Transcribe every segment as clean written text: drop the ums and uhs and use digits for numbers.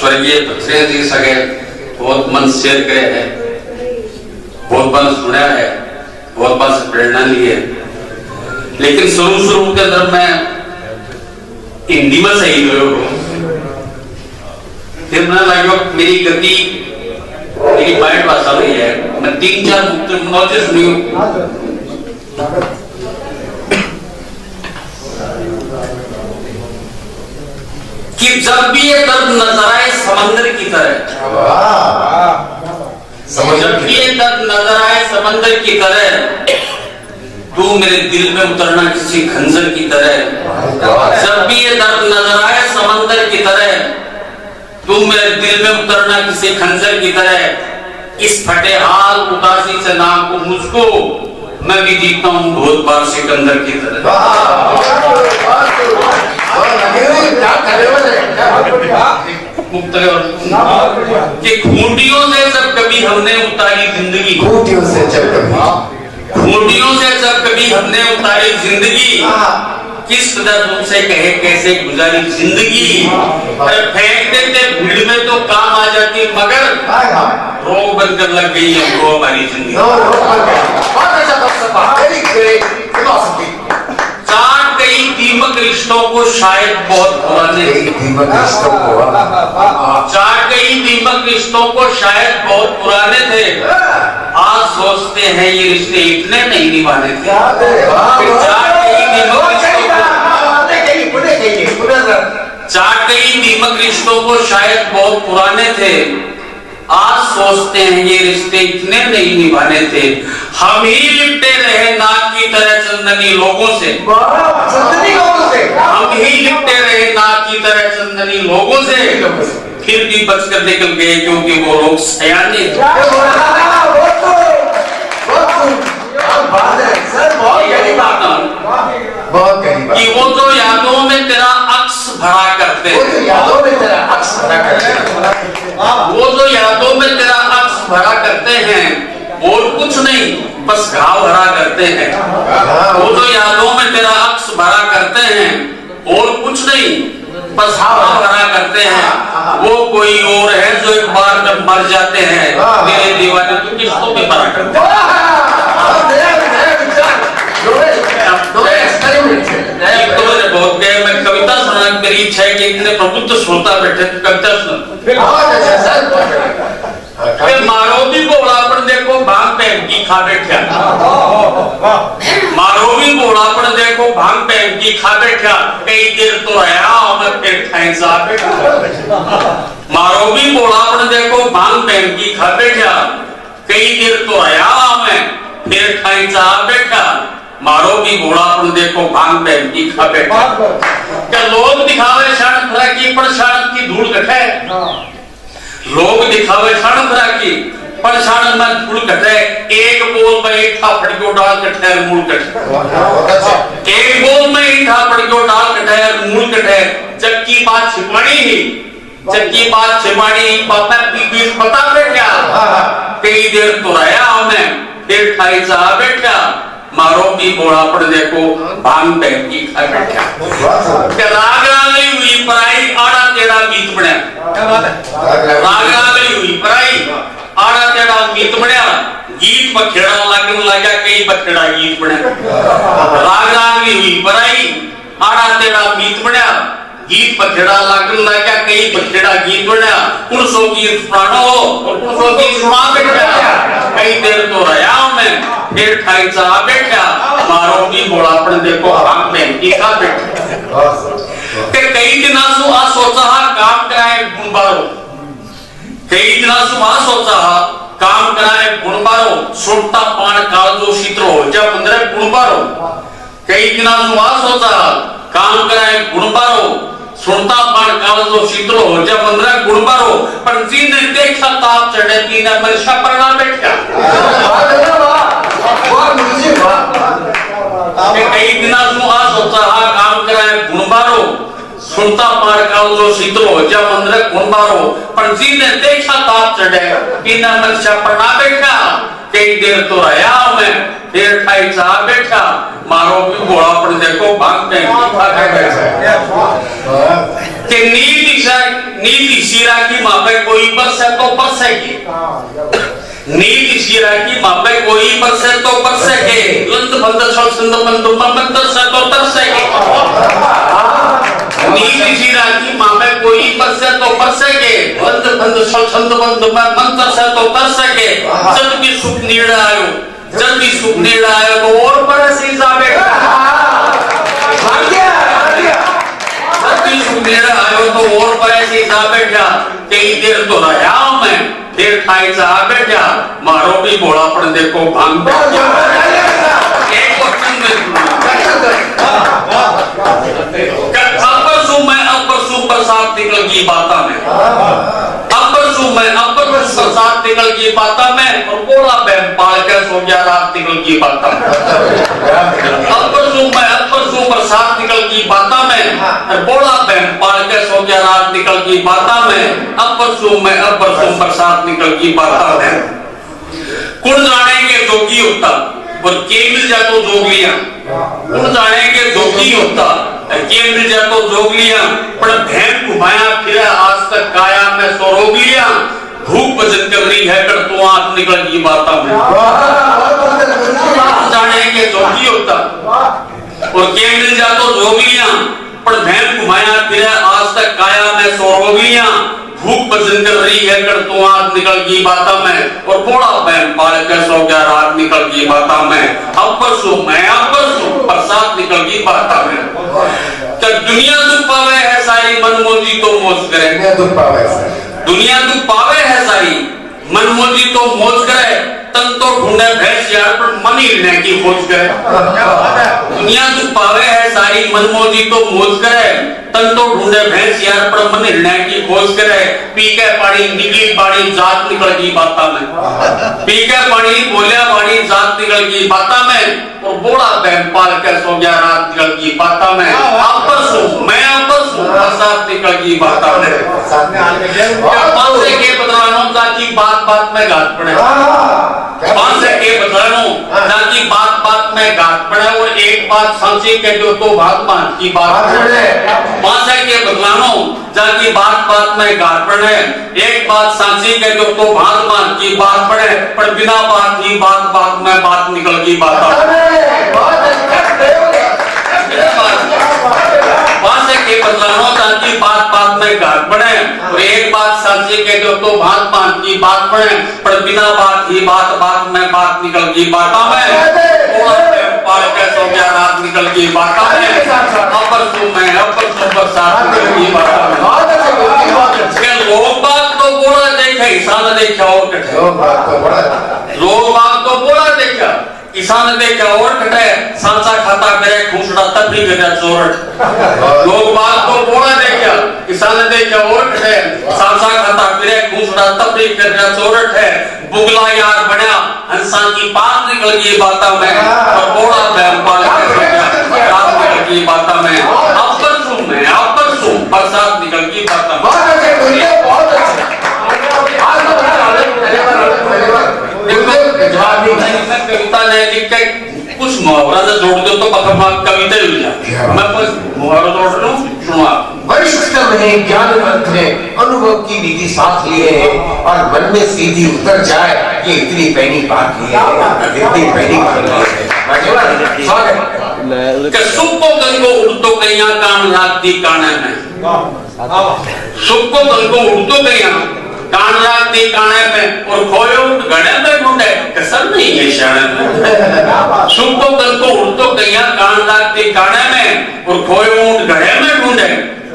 स्वर्गीय भक्सेन जी सके बहुत मन शेयर करे है, बहुत मन सुना है, बहुत मन से प्रेरणा ली है। लेकिन शुरू के अंदर मैं हिंदी में सही गयो, फिर मैं लगा मेरी गति मेरी माइंड भाषा में है, मैं 3-4 मुक्त मौजे सुनी कि जब भी ये दर्द नजर आए समंदर की तरह, जब भी ये दर्द नजर आए समंदर की तरह, तू मेरे दिल में उतरना किसी खंजर की तरह। जब भी ये दर्द नजर आए समंदर की तरह, तू मेरे दिल में उतरना किसी खंजर की तरह। इस फटे हाल उदासी से नाम को मुझको मैं भी जीता हूँ बहुत बार सिकंदर की तरह। कि खूंटियों से जब कभी हमने उतारी जिंदगी, खूंटियों से जब कभी हमने उतारी जिंदगी, किस कदर तुमसे कहे कैसे गुजारी जिंदगी। अरे फेंक देते भीड़ में तो काम आ जाती, मगर रोग बनकर लग गई हमको हमारी जिंदगी। चाट गई दीमक रिश्तों को शायद बहुत पुराने, चाट गई दीमक रिश्तों को शायद बहुत पुराने थे। आज सोचते हैं ये रिश्ते इतने नहीं निभाने थे। चाट गई दीमक रिश्तों को शायद बहुत पुराने थे, आज सोचते हैं ये रिश्ते इतने नहीं निभाने थे। हम ही लिपटे रहे नाक की तरह चंदनी लोगों से, हम ही लिपटे रहे नाक की तरह चंदनी लोगों से, फिर भी बचकर निकल गए क्योंकि वो लोग सयाने कि वो तो यादों में तेरा अक्स भरा करते हैं, वो तो यादों में तेरा अक्स भरा करते हैं और कुछ नहीं बस घाव भरा करते हैं। वो तो यादों में तेरा अक्स भरा करते हैं और कुछ नहीं बस घाव भरा करते हैं। वो कोई और है जो एक बार जब मर जाते हैं मेरे दीवाने तो किस्तों पे भरा करते हैं। बहुत गए मैं कविता सुना, मेरी इच्छा है कि इतने प्रबुद्ध श्रोता बैठे कविता सुन। मारो भी बोलापन देखो भांग पैंकी खा बैठा, मारो भी बोलापन देखो भांग पैंकी खा बैठा, कई देर तो आया मैं फिर ठाई जा बैठा। मारो भी बोलापन देखो भांग पैंकी खा बैठा, कई देर तो आया मैं फिर ठाई जा बैठा। मारो भी घोड़ापन देखो भांग पैन की खा बैठा। क्या लोग दिखावे शान भरा की पर शान की धूल कटे, लोग दिखावे शान भरा की पर शान में धूल कटे। एक बोल में ईठा फड़को डाल कटे मूल कटे, एक बोल में ईठा फड़को डाल कटे मूल कटे। जबकि बात छिपानी ही, जबकि बात छिपानी पापा बीच पता बैठा, कई देर तो आया हमें फिर ठाई जा बैठा। मारो भी बोलापन देखो भांग पैंकी खा बैठा। राग रागली हुई पराई आड़ा तेरा गीत बना, राग रागली हुई पराई आड़ा तेरा गीत बना। गीत बखेड़ा लगन लगा कई बखेड़ा गीत बना। राग रागली हुई पराई आड़ा तेरा गीत बना, गीत बखेड़ा लगन लगा कई बखेड़ा गीत बना। पुरुषों गीत प्राणो और पुरुषों गीत सुना बैठा, कई देर तो रहा मैं फिर ठाई जा बैठा। मारो भी बोलापन देखो भांग पैंकी खा बैठा। कई दिन आ सोचा काम कराए गुण बारो, कई दिन आ सोचा काम कराए गुण बारो। सुनता पान काल जो शीतल हो जब अंदर गुण बारो। कई दिन आ सोचा काम कराए गुण बारो, सुनता पान काल जो शीतल हो जब अंदर गुण बारो। पर जिन देखा ताप चढ़े पीना मरशा पर ना बैठा। कई दिन सोचा काम कराए गुण बारो, सुनता पार काल जो शीतल हो जब अंदर गुण बारो। पर जिन देखा ताप चढ़े पीना मरशा पर ना बैठा, कई देर तो रहा मैं फिर ठाई जा बैठा। मारो भी घोड़ापन देखो भांग पैंकी खा बैठा। नील दिशा नीति सीरा की मापे कोई बस है तो बस है की नीति सीरा की मापे कोई बस है तो बस है के लंद बंद छल संद बंद मंद से तो तरस है नीति सीरा की मापे कोई बस है तो बस है के लंद बंद छल संद बंद मंद से तो तरस है के जब भी सुख नीड़ा आयो जब भी सुख नीड़ा आयो तो और पर से जावे मेरा आयो तो और पर ऐसे जा बैठा कई देर तो रहा हूं मैं देर खाई जा बैठा मारो भी बोला पड़ देखो भांग बैठा एक क्वेश्चन में अपर सु बरसात निकल की बाता में अपर बरसात निकल की बाता में और बोला बहन पाल के सो गया रात निकल की बाता में अपर सु बरसात निकल की बाता में और बोला बहन पाल के सो गया रात निकल की बाता में अपर सु बरसात निकल की बाता में कुण जानेंगे जोगी होता और के मिल जा तो जोग लिया कुण जानेंगे जोगी होता के मिल जा तो जोग लिया पर बहन घुमाया फिरा आज तक काया में सो रोग लिया भूख भजन कर रही है कर तो आंख निकल की बाता में जानेंगे जोगी होता और के मिल जा तो जोग लिया पर बहन घुमाया फिरा आज तक काया में सो रोग लिया भूख भजन कर रही है कर तो आंख निकल की बाता में और थोड़ा बहन पाल के सो गया रात निकल की बाता में अपर सु बरसात निकल की बाता में क्या दुनिया दुख पावे है सारी मनमोजी तो मौज करे दुनिया दुख पावे है सारी मनमोजी तो मौज करे तन तो ढूंढे भैंस यार पर मन ही लेने की खोज करे दुनिया दुख पावे है सारी मनमोजी तो मौज करे तन तो ढूंढे भैंस यार पर मन हिलने की खोज करे पी के पानी निकली पानी जात निकल की बाता में पी के पानी बोलिया पानी जात निकल की बाता में और बोला बहन पाल के सो गया रात निकल की बाता में अपर सु बरसात निकल की बाता में पांसे के बदलानो जाकी बात बात में घाट पड़े पांसे के बदलानो जाकी बात बात में घाट पड़े और एक बात सांसी के जो तो भागमान की बात पांसे के बदलानो जाकी बात बात में घाट पड़े एक बात सांसी के जो तो भागमान की बात पड़े पर बिना बात की बात बात में बात निकल की बात पांसे के बदलानो जाकी बात बात में घाट पड़े और एक बात सांसी के जो तो भागमान की बात पड़े पर बिना बात की बात बात में बात निकल की बाता में पाल के सो गया रात निकल की बाता में अपर सु बरसात निकल की बाता में के लोग बात तो बोला देखे इंसान देखा और कटे लोग बात तो बोला देखा किसान देखा और कटे सांसा खाता करे खूंसड़ा तब भी गया चोरट लोग बात तो बोला देखा किसान देखा और कटे सांसा खाता करे खूंसड़ा तब भी गया चोरट है बुगला यार बना इंसान की बात निकल गई बाता में और बोला बहन पाल के रात निकल गई बाता में अपर सु बरसात निकल गई बाता में कविता ने लिख के कुछ मुहावरा से जोड़ दो तो कविता ही मिल जाती है मैं बस मुहावरा जोड़ रहा हूँ सुनो आप वरिष्ठ है ज्ञानवंत है अनुभव की विधि साथ लिए है और मन में सीधी उतर जाए ये इतनी पहली बात लिए है इतनी पहली बात है कि सुख को गंगो उड़तो गैया कान राती काने में सुख को गंगो उड़तो गैया कान राती काने में और खोयो घड़े में ढूंढे कसर नहीं है शाने में सुख को गंगो उड़तो गैया कान राती काने में और खोयो घड़े में ढूंढे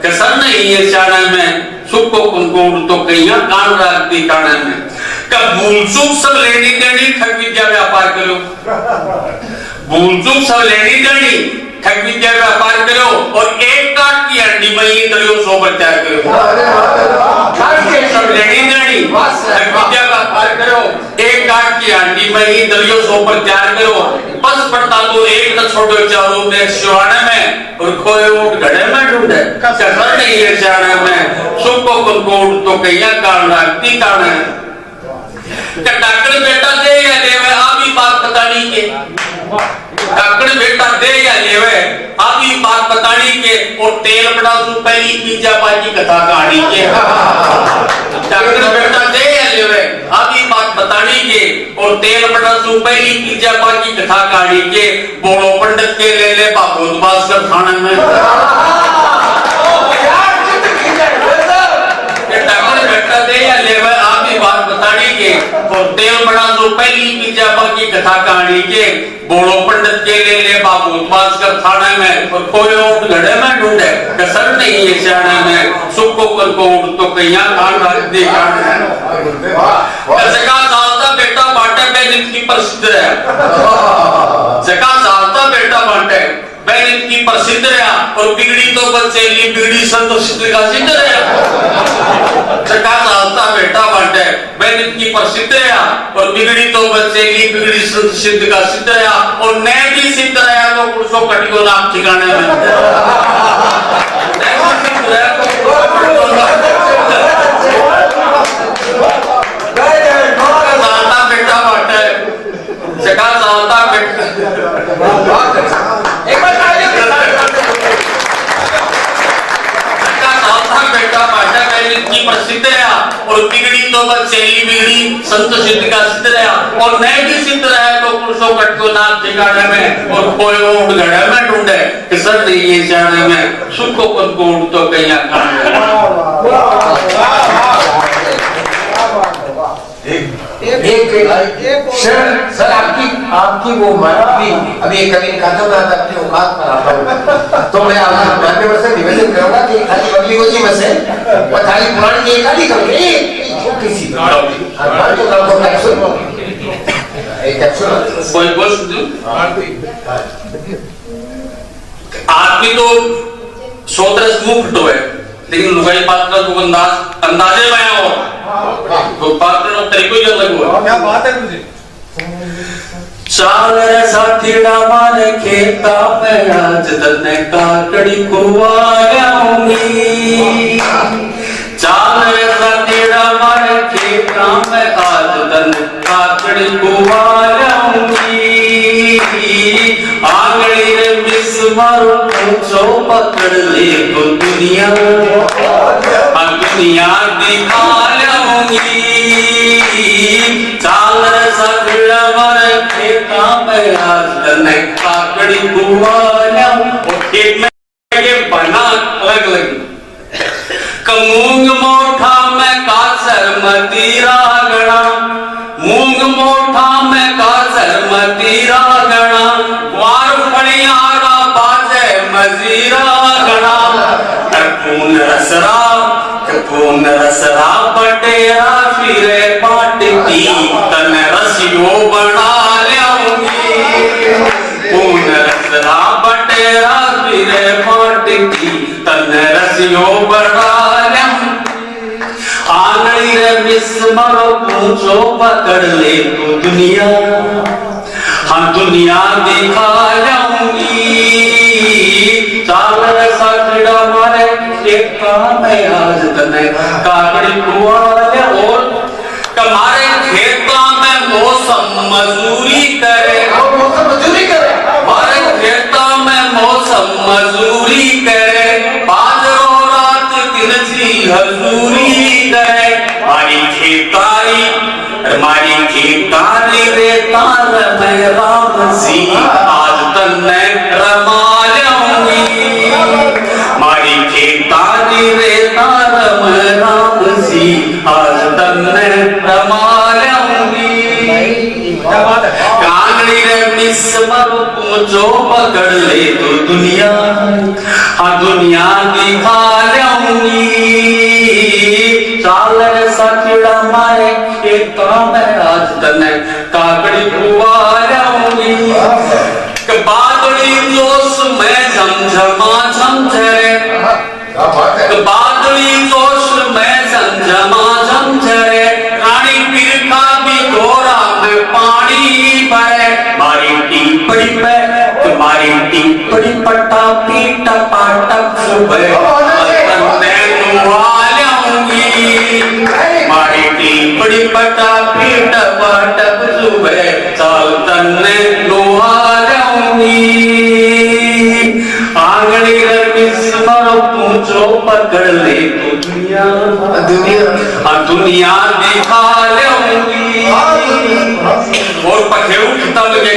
कसर नहीं है शाने में सुख को गंगो उड़तो गैया कान राती काने में कब भूल चूक सब लेनी देनी ठग विद्या व्यापार करो भूल चूक सब लेनी देनी ठग विद्या व्यापार करो और एक काट की अंडी मई दलियों सो प्रचार करो सब लेनी देनी ठग विद्या व्यापार करो एक काट की अंडी मई दलियों सो प्रचार करो बस पड़ता तो एक न छोड़ो चारों में शिवाने में और खोए उठ घड़े में ढूंढे कसर नहीं है शाने में सुख को कंकोड़ तो कैया कान राखती कान है डॉक्टर बेटा दे या देवे आप ही बात बता नहीं के काकड़ बेटा दे या लेवे अभी बात बतानी के और तेल बड़ा तू पहली पिज्जा पाजी कथा कहानी के काकड़ बेटा दे या लेवे अभी बात बतानी के और तेल बड़ा तू पहली पिज्जा पाजी कथा कहानी के बोलो पंडित के ले ले बाबूत भास्कर थाने में बेटा दे या लेवे अभी बात बतानी के और तेल बड़ा तू पहली पिज्जा पाजी कथा कहानी के बोलो पंडित के ले बाबू भास्कर थाने में और कोई ऊँट घड़े में ढूंढे कसर नहीं है सियाने में सुखो कर को ऊँट तो कहीं खान राज दे जका सालता बेटा बाटे बैनित की प्रसिद्ध है जका सालता बेटा बाटे बैनित की प्रसिद्ध है और बिगड़ी तो बच्चे ली बिगड़ी संतोष का सिद्ध है जका सालता बेटा बाटे बैनित की प्रसिद्ध है और बिगड़ी तो बच्चे ली बिगड़ी सिद्ध का सिद्ध है और नए भी सिद्ध रहा तो पुरुषों कटियो नाम ठिकाने में बेटा बाटे जका सालता बेटा बाटा की प्रसिद्ध है और बिगड़ी तो बच्चेली बिगड़ी संत सिद्ध का सिद्ध है और नए भी सिद्ध है तो पुरुषों कटको नाथ ठिकाने में और कोई ऊँट घड़े में ढूंढे किसर ये जाने में सुखो पद को ऊँट तो कहीं सर आपकी वो भी अभी एक कभी खाता था अपने औकात पर आता हूँ तो मैं आपके माध्यम से निवेदन करूंगा कि खाली बदली होती बस है और खाली पुरानी एक आदि करूंगी छोटी सी तो आदमी तो सोतरस मुंह फटो है लेकिन लुगाई पात्र को अंदाजे में हो तो पात्र नो तरीको ही अलग हुआ क्या बात है मुझे चाल रे साथीड़ा मारे खेता में आज तन्ने काकड़ी को आयाऊंगी चाल रे साथीड़ा मारे खेता में आज तन्ने काकड़ी को आयाऊंगी आंगली रे मिस मारो पूछो पकड़ ले तो दुनिया दिखा लाऊंगी चाल रे साथीड़ा मारे खेता में आज तन्ने काकड़ी को आयाऊं और खेत में ये बना अलग अलग मूंग मोठा में कासर मतीरा गणा मूंग मोठा में कासर मतीरा गणा वार फणियारा बाजे मजीरा गणा कपून रसरा बटेरा फिरे पाटती तन रसियो बना लाऊंगी पून रसरा बटेरा फिरे पाटती तन रसियो बना आंगली रे मिस मरो पूछो पकड़ ले तो दुनिया हाँ दुनिया दिखा लाऊंगी चाल रे साथीड़ा मारे खेता में आज तने काकड़ी कुआ और कमारे खेता में मौसम मजदूरी करे मारे खेता में मौसम मजदूरी करे बाजरो रात दिन सी हजूरी मारी खेतारी रे तार में राम सी आज तन्ने रमा लाऊंगी मारी खेतारी रे तार में राम सी आज तन्ने रमा लाऊंगी कांगड़ी रे मिस मरो पूछो पकड़ ले तो दुनिया हाँ दुनिया दिखा लाऊंगी चाल रे साथीड़ा मारे खेता में आज तन्ने काकड़ी कुआ लाऊंगी बादली जोश में झमझमा झमझरे बादली जोश में झमझमा झमझरे रानी पीर का भी गोरा में पानी भरे मारी टीपड़ी पे तुम्हारी टीपड़ी पटा पीटा पाटक सुबह मारी टीपड़ी पटा पीटा पाटक सुबह चाल तन्ने लोहा लाऊंगी आंगली रमिस्मर पूछो पकड़ ले तो दुनिया दुनिया दिखा लूंगी। और पखे उठता लगे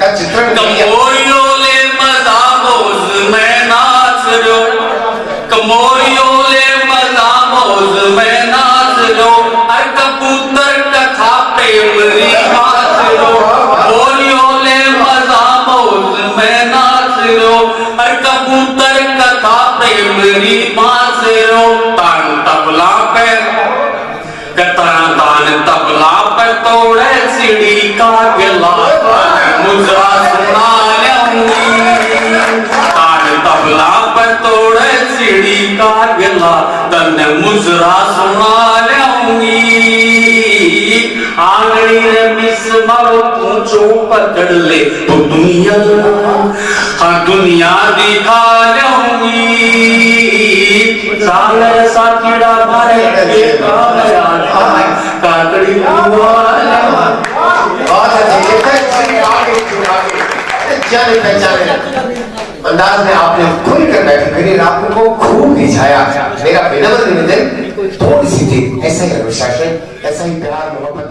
का चित्रण कमोरियों ले मजा मौज में नाच लो, कमोरियों ले मजा मौज में नाच लो, हर कबूतर कथा पे मरी नाच लो, मोरियों ले मजा मौज में नाच लो, हर कबूतर कथा पे मरी नाच लो। तान तबला पे तान तबला पे तोड़े सीढ़ी का गिला, मुजरा सुना लूंगी। तान तबला पर तोड़े सीढ़ी का गिला, तन मुजरा सुना लूंगी। आंगली रे मिस्मर पूछो पकड़ ले तो दुनिया, हाँ दुनिया दिखा लूंगी। साले साथीड़ा मारे ये कामया काकड़ी जाने पहचाने अंदाज में आपने खुल कर बैठे, मेरी रात को खूब रिझाया। मेरा विनम्र निवेदन थोड़ी सी थी, ऐसा ही अनुशासन, ऐसा ही प्यार मोहब्बत